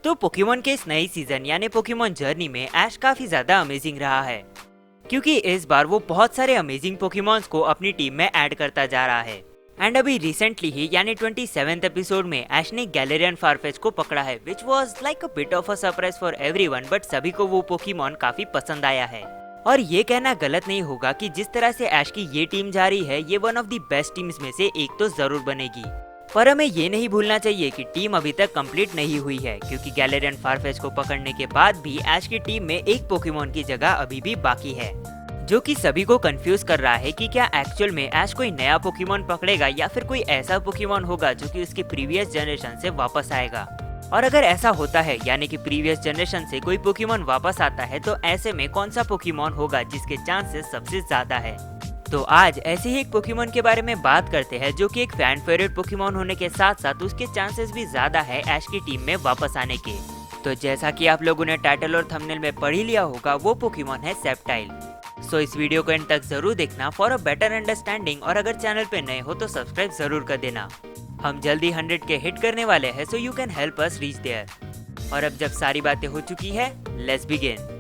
तो पोकेमॉन के इस नई सीजन यानी पोकेमॉन जर्नी में ऐश काफी ज्यादा अमेजिंग रहा है, क्योंकि इस बार वो बहुत सारे अमेजिंग पोकेमॉन्स को अपनी टीम में ऐड करता जा रहा है। एंड अभी रिसेंटली ही यानी 27th एपिसोड में ऐश ने गैलेरियन फारफेच को पकड़ा है, which was like a bit of a surprise for everyone, but सभी को वो पोकेमॉन काफी पसंद आया है। और ये कहना गलत नहीं होगा कि जिस तरह से ऐश की ये टीम जा रही है, ये one of the best teams में से एक तो जरूर बनेगी। पर हमें ये नहीं भूलना चाहिए कि टीम अभी तक कंप्लीट नहीं हुई है, क्योंकि गैलेरियन फारफेच को पकड़ने के बाद भी ऐश की टीम में एक पोकेमॉन की जगह अभी भी बाकी है, जो कि सभी को कंफ्यूज कर रहा है कि क्या एक्चुअल में ऐश कोई नया पोकेमॉन पकड़ेगा या फिर कोई ऐसा पोकेमॉन होगा जो कि उसकी प्रीवियस जनरेशन से वापस आएगा। और अगर ऐसा होता है यानी कि प्रीवियस जनरेशन से कोई पोकेमॉन वापस आता है, तो ऐसे में कौन सा पोकेमॉन होगा जिसके चांसेस सबसे ज्यादा है। तो आज ऐसे ही एक पोकेमॉन के बारे में बात करते हैं, जो कि एक फैन फेवरेट पोकेमॉन होने के साथ साथ उसके चांसेस भी ज्यादा है ऐश की टीम में वापस आने के। तो जैसा कि आप लोगों ने टाइटल और थंबनेल में पढ़ ही लिया होगा, वो पोकेमॉन है सेप्टाइल। सो इस वीडियो को एंड तक जरूर देखना फॉर अ बेटर अंडरस्टैंडिंग, और अगर चैनल पे नए हो तो सब्सक्राइब जरूर कर देना। हम जल्दी 100 के हिट करने वाले हैं, so you can help us reach there. और अब जब सारी बातें हो चुकी है, लेट्स बिगिन।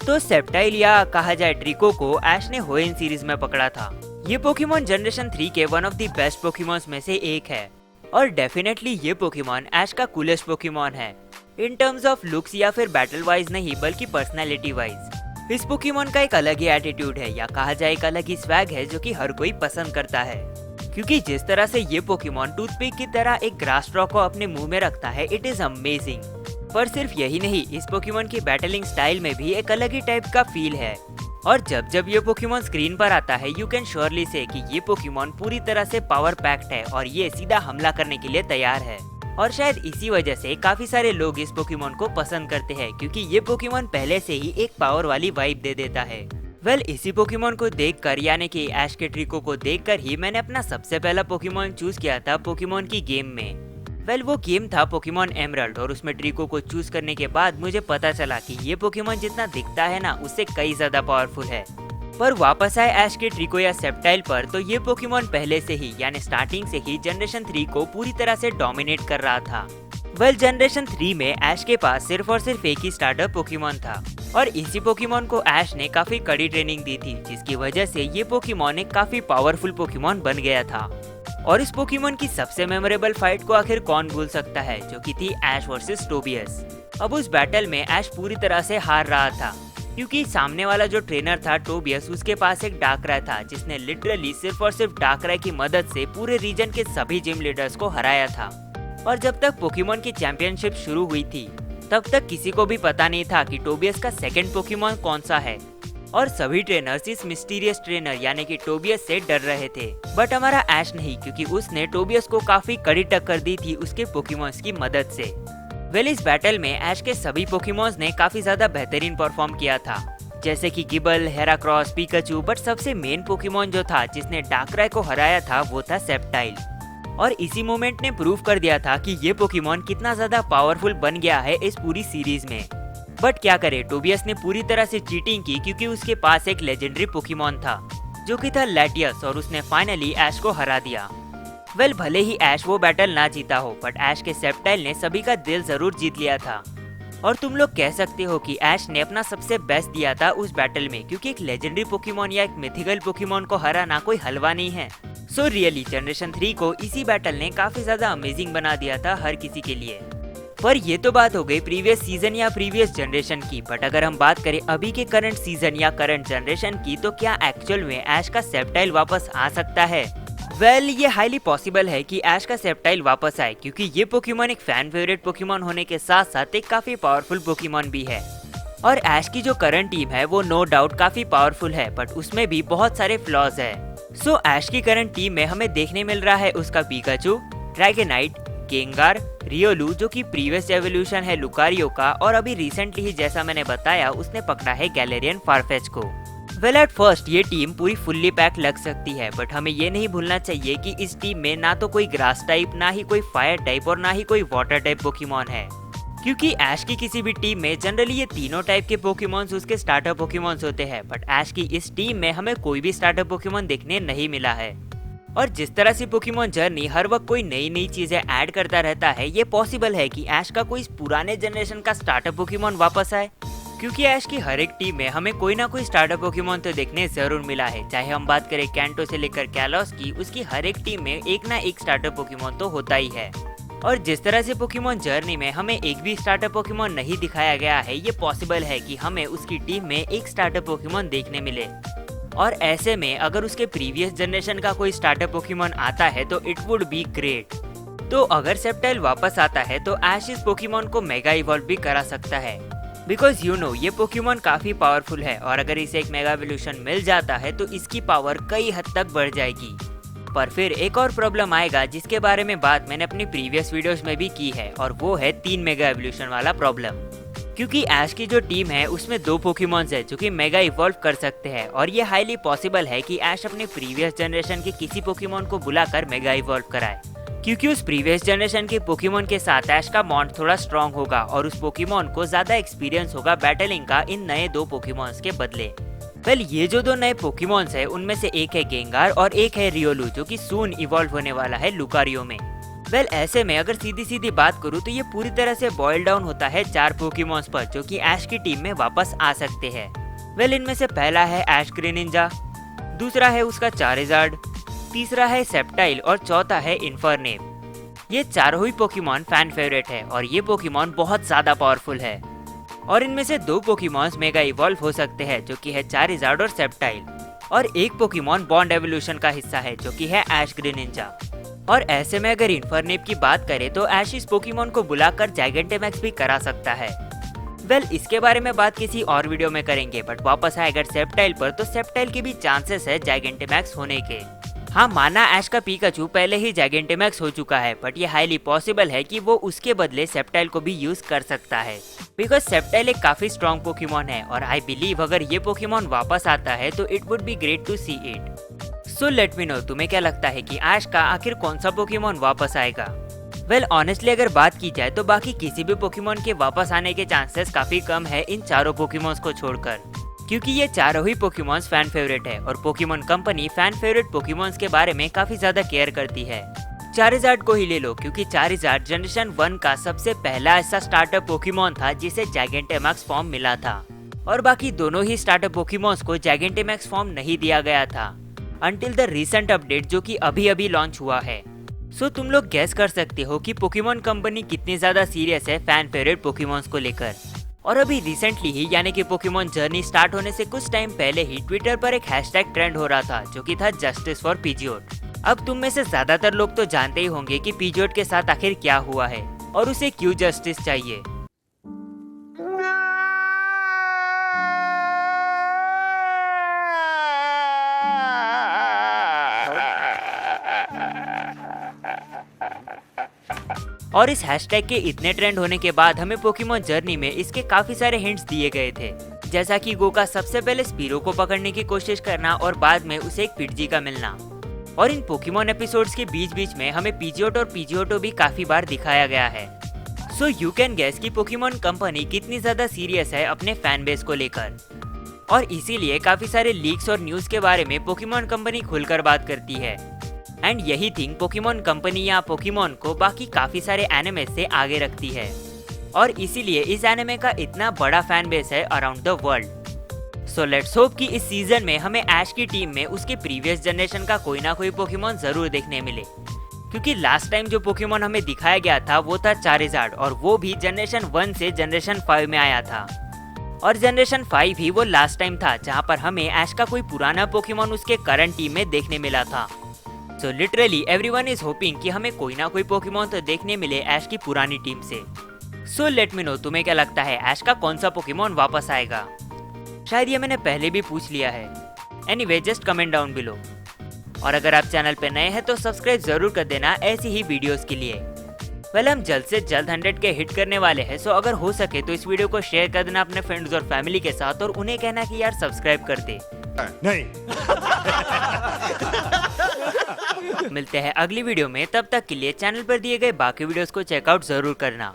तो सेप्टाइल या कहा जाए ट्रिको को ऐश ने होएन सीरीज में पकड़ा था। ये पोकेमॉन जनरेशन 3 के one of the best Pokémons में से एक है, और डेफिनेटली ये पोकेमॉन ऐश का कूलेस्ट पोकेमॉन है, इन टर्म्स ऑफ लुक्स या फिर बैटल वाइज नहीं बल्कि पर्सनैलिटी वाइज। इस पोकेमॉन का एक अलग ही एटीट्यूड है, या कहा जाए एक अलग ही स्वैग है, जो कि हर कोई पसंद करता है। क्योंकि जिस तरह से ये पोकेमॉन टूथपिक की तरह एक ग्रास स्ट्रॉ को अपने मुंह में रखता है, इट इज अमेजिंग। पर सिर्फ यही नहीं, इस पोकेमॉन की बैटलिंग स्टाइल में भी एक अलग ही टाइप का फील है। और जब जब ये पोकेमॉन स्क्रीन पर आता है, यू कैन श्योरली से कि ये पोकेमॉन पूरी तरह से पावर पैक्ड है और ये सीधा हमला करने के लिए तैयार है। और शायद इसी वजह से काफी सारे लोग इस पोकेमॉन को पसंद करते हैं, क्योंकि ये पोकेमॉन पहले से ही एक पावर वाली वाइब दे देता है। इसी पोकेमॉन को देखकर यानी कि ऐश के ट्रिको को देखकर ही मैंने अपना सबसे पहला पोकेमॉन चूज किया था पोकेमॉन की गेम में। वो गेम था पोकेमॉन एमराल्ड, और उसमें ट्रिको को चूज करने के बाद मुझे पता चला कि ये पोकेमॉन जितना दिखता है ना, उससे कई ज्यादा पावरफुल है। पर वापस आए ऐश के ट्रिको या सेप्टाइल पर, तो ये पोकेमॉन पहले से ही यानी स्टार्टिंग से ही जनरेशन 3 को पूरी तरह से डोमिनेट कर रहा था। जनरेशन 3 में ऐश के पास सिर्फ और सिर्फ एक ही स्टार्टर पोकेमॉन था, और इसी पोकेमॉन को ऐश ने काफी कड़ी ट्रेनिंग दी थी, जिसकी वजह से ये पोकेमॉन एक काफी पावरफुल पोकेमॉन बन गया था। और इस पोकेमॉन की सबसे मेमोरेबल फाइट को आखिर कौन भूल सकता है, जो कि थी ऐश वर्सेस टोबियस। अब उस बैटल में ऐश पूरी तरह से हार रहा था, क्योंकि सामने वाला जो ट्रेनर था टोबियस, उसके पास एक डार्कराय था, जिसने लिटरली सिर्फ और सिर्फ डार्कराय की मदद से पूरे रीजन के सभी जिम लीडर्स को हराया था। और जब तक पोकेमॉन की चैंपियनशिप शुरू हुई थी, तब तक किसी को भी पता नहीं था कि टोबियस का सेकंड पोकेमॉन कौन सा है, और सभी ट्रेनर्स इस मिस्टीरियस ट्रेनर यानी कि टोबियस से डर रहे थे। बट हमारा ऐश नहीं, क्योंकि उसने टोबियस को काफी कड़ी टक्कर दी थी उसके पोकेमॉन्स की मदद से। इस बैटल में ऐश के सभी पोकेमॉन्स ने काफी ज्यादा बेहतरीन परफॉर्म किया था, जैसे कि गिबल, हेराक्रॉस, पिकाचू, बट सबसे मेन पोकेमॉन जो था जिसने डार्कराय को हराया था, वो था सेप्टाइल। और इसी मोमेंट ने प्रूव कर दिया था कि ये पोकेमॉन कितना ज्यादा पावरफुल बन गया है इस पूरी सीरीज में। बट क्या करे, टोबियस ने पूरी तरह से चीटिंग की, क्योंकि उसके पास एक लेजेंडरी पोकेमॉन था, जो कि था लैटियस, और उसने फाइनली ऐश को हरा दिया। भले ही ऐश वो बैटल ना जीता हो, बट ऐश के सेप्टाइल ने सभी का दिल जरूर जीत लिया था। और तुम लोग कह सकते हो कि ऐश ने अपना सबसे बेस्ट दिया था उस बैटल में, क्योंकि एक लेजेंडरी पोकेमॉन या एक मिथिकल पोकेमॉन को हराना कोई हलवा नहीं है। सो रियली जनरेशन 3 को इसी बैटल ने काफी ज्यादा अमेजिंग बना दिया था हर किसी के लिए। पर ये तो बात हो गई प्रीवियस सीजन या प्रीवियस जनरेशन की, बट अगर हम बात करें अभी के करंट सीजन या करंट जनरेशन की, तो क्या एक्चुअल में ऐश का सेप्टाइल वापस आ सकता है? ये हाईली पॉसिबल है कि ऐश का सेप्टाइल वापस आए, क्योंकि ये पोकेमॉन एक फैन फेवरेट पोकेमॉन होने के साथ साथ एक काफी पावरफुल पोकेमॉन भी है। और ऐश की जो करंट टीम है वो नो डाउट काफी पावरफुल है, बट उसमें भी बहुत सारे फ्लॉज है। सो ऐश की करंट टीम में हमें देखने मिल रहा है उसका पिकाचू, ड्रैगनाइट, गेंगार, रियोलू जो कि प्रीवियस एवोल्यूशन है लुकारियो का, और अभी रिसेंटली ही जैसा मैंने बताया उसने पकड़ा है गैलेरियन फारफेच को। वेल एट फर्स्ट ये टीम पूरी फुल्ली पैक लग सकती है, बट हमें ये नहीं भूलना चाहिए कि इस टीम में ना तो कोई ग्रास टाइप, ना ही कोई फायर टाइप और ना ही कोई वाटर टाइप पोकेमॉन है। क्योंकि ऐश की किसी भी टीम में जनरली ये तीनों टाइप के पोकेमॉन्स उसके स्टार्टर पोकेमॉन्स होते हैं, बट ऐश की इस टीम में हमें कोई भी स्टार्टर पोकेमॉन देखने नहीं मिला है। और जिस तरह से पोकेमॉन जर्नी हर वक्त कोई नई नई चीजें ऐड करता रहता है, ये पॉसिबल है कि ऐश का कोई पुराने जनरेशन का स्टार्टर पोकेमॉन वापस आए। क्योंकि ऐश की हर एक टीम में हमें कोई ना कोई स्टार्टर पोकेमॉन तो देखने जरूर मिला है। चाहे हम बात करें कैंटो से लेकर कैलोस की, उसकी हर एक टीम में एक ना एक स्टार्टर पोकेमॉन तो होता ही है। और जिस तरह से पोकेमॉन जर्नी में हमें एक भी स्टार्टर पोकेमॉन नहीं दिखाया गया है, ये पॉसिबल है कि हमें उसकी टीम में एक स्टार्टर पोकेमॉन देखने मिले। और ऐसे में अगर उसके प्रीवियस जनरेशन का कोई स्टार्टर पोकेमॉन आता है तो इट वुड बी ग्रेट। तो अगर सेप्टाइल वापस आता है तो ऐश इस पोकेमॉन को मेगा इवॉल्व भी करा सकता है, बिकॉज यू नो ये पोकेमॉन काफी पावरफुल है और अगर इसे एक मेगा एवोल्यूशन मिल जाता है तो इसकी पावर कई हद तक बढ़ जाएगी। पर फिर एक और प्रॉब्लम आएगा जिसके बारे में बात मैंने अपनी प्रीवियस वीडियोस में भी की है, और वो है 3 मेगा एवोल्यूशन वाला प्रॉब्लम। क्योंकि ऐश की जो टीम है उसमें 2 पोकेमॉन्स है जो कि मेगा इवॉल्व कर सकते हैं, और ये हाईली पॉसिबल है कि ऐश अपने प्रीवियस जनरेशन के किसी पोकेमॉन को बुलाकर मेगा इवॉल्व कराए। क्योंकि उस प्रीवियस जनरेशन के पोकेमॉन के साथ ऐश का बॉन्ड थोड़ा स्ट्रॉन्ग होगा और उस पोकेमॉन को ज्यादा एक्सपीरियंस होगा बैटलिंग का इन नए 2 पोकेमॉन्स के बदले। वेल ये जो 2 नए पोकेमॉन्स है उनमें से एक है गेंगार और एक है रियोलू, जो कि सून इवॉल्व होने वाला है लुकारियो में। वेल ऐसे में अगर सीधी सीधी बात करूँ तो ये पूरी तरह से बॉयल डाउन होता है 4 पोकेमॉन्स पर जो कि ऐश की टीम में वापस आ सकते हैं। वेल इनमें से पहला है ऐश ग्रेनिंजा, दूसरा है उसका चारिज़ार्ड, तीसरा है सेप्टाइल और चौथा है इन्फर्नेप। ये चारों ही पोकेमॉन फैन फेवरेट है और ये पोकेमॉन बहुत ज्यादा पावरफुल है। और इनमें से 2 पोकेमॉन्स मेगा इवॉल्व हो सकते हैं जो कि है चारिज़ार्ड और सेप्टाइल, और एक पोकेमॉन बॉन्ड एवोल्यूशन का हिस्सा है जो कि है ऐश ग्रेनिंजा। और ऐसे में अगर इन्फर्नेप की बात करें तो ऐश इस पोकेमॉन को बुलाकर जाइगेंटेमैक्स भी करा सकता है। वेल इसके बारे में बात किसी और वीडियो में करेंगे, बट वापस आए अगर सेप्टाइल पर तो सेप्टाइल के भी चांसेस है जाइगेंटेमैक्स होने के। हाँ माना ऐश का पिकाचू पहले ही जाइगेंटेमैक्स हो चुका है, बट ये हाईली पॉसिबल है कि वो उसके बदले सेप्टाइल को भी यूज कर सकता है, बिकॉज सेप्टाइल एक काफी स्ट्रॉन्ग पोकेमॉन है और आई बिलीव अगर ये पोकेमॉन वापस आता है तो it would be great to see it. So let me know तुम्हें क्या लगता है कि ऐश का आखिर कौन सा पोकेमॉन वापस आएगा। वेल ऑनेस्टली अगर बात की जाए तो बाकी किसी भी पोकेमॉन के वापस आने के चांसेस काफी कम है इन चारों पोकेमॉन्स को छोड़कर, क्योंकि ये चारों ही पोकेमॉन्स फैन फेवरेट है और Pokemon company fan favourite Pokémons के बारे में काफी ज्यादा केयर करती है। चारिज़ार्ड को ही ले लो, क्योंकि चारिज़ार्ड जनरेशन 1 का सबसे पहला ऐसा स्टार्टर पोकेमॉन था जिसे जाइगेंटेमैक्स फॉर्म मिला था, और बाकी दोनों ही स्टार्टर पोकेमॉन्स को जाइगेंटेमैक्स फॉर्म नहीं दिया गया था अंटिल द रिसेंट अपडेट जो कि अभी अभी लॉन्च हुआ है। सो तुम लोग गैस कर सकते हो कि पोकेमॉन कंपनी कितनी ज्यादा सीरियस है फैन फेवरेट पोकेमॉन्स को लेकर। और अभी रिसेंटली ही यानी कि पोकेमॉन जर्नी स्टार्ट होने से कुछ टाइम पहले ही ट्विटर पर एक हैशटैग ट्रेंड हो रहा था जो कि था जस्टिस फॉर पीजियोट। अब तुम में से ज्यादातर लोग तो जानते ही होंगे कि पीजियोट के साथ आखिर क्या हुआ है और उसे क्यों जस्टिस चाहिए। और इस हैशटैग के इतने ट्रेंड होने के बाद हमें पोकेमॉन जर्नी में इसके काफी सारे हिंट्स दिए गए थे, जैसा कि गो का सबसे पहले स्पीरो को पकड़ने की कोशिश करना और बाद में उसे एक पिटजी का मिलना। और इन पोकेमॉन एपिसोड्स के बीच बीच में हमें पीजियोट और पीजियोटो भी काफी बार दिखाया गया है। सो यू कैन गेस कि पोकेमॉन कंपनी कितनी ज्यादा सीरियस है अपने फैन बेस को लेकर, और इसीलिए काफी सारे लीक्स और न्यूज के बारे में पोकेमॉन कंपनी खुलकर बात करती है। एंड यही थिंग पोकेमॉन कंपनी या पोकेमॉन को बाकी काफी सारे एनिमे से आगे रखती है, और इसीलिए इस एनिमे का इतना बड़ा फैन बेस है around the world. So let's hope कि इस सीजन में हमें ऐश की टीम में उसके प्रीवियस जनरेशन का कोई ना कोई पोकेमॉन जरूर देखने मिले, क्योंकि लास्ट टाइम जो पोकेमॉन हमें दिखाया गया था वो था चारिज़ार्ड, और वो भी जनरेशन 1 से जनरेशन 5 में आया था, और जनरेशन 5 ही वो लास्ट टाइम था जहाँ पर हमें ऐश का कोई पुराना पोकेमॉन उसके करंट टीम में देखने मिला था। So literally everyone is hoping कि हमें कोई ना कोई पोकेमॉन तो देखने मिले ऐश की पुरानी टीम से। सो लेट मी नो तुम्हें क्या लगता है ऐश का कौन सा पोकेमॉन वापस आएगा। शायद ये मैंने पहले भी पूछ लिया है। Anyway just comment down below, और अगर आप चैनल पे नए हैं तो सब्सक्राइब जरूर कर देना ऐसी ही वीडियोस के लिए। वेल हम जल्द से जल्द 100 के हिट करने वाले हैं, सो अगर हो सके तो इस वीडियो को शेयर कर देना अपने फ्रेंड्स और फैमिली के साथ और उन्हें कहना कि यार सब्सक्राइब कर दे। नहीं। मिलते हैं अगली वीडियो में, तब तक के लिए चैनल पर दिए गए बाकी वीडियोस को चेकआउट जरूर करना।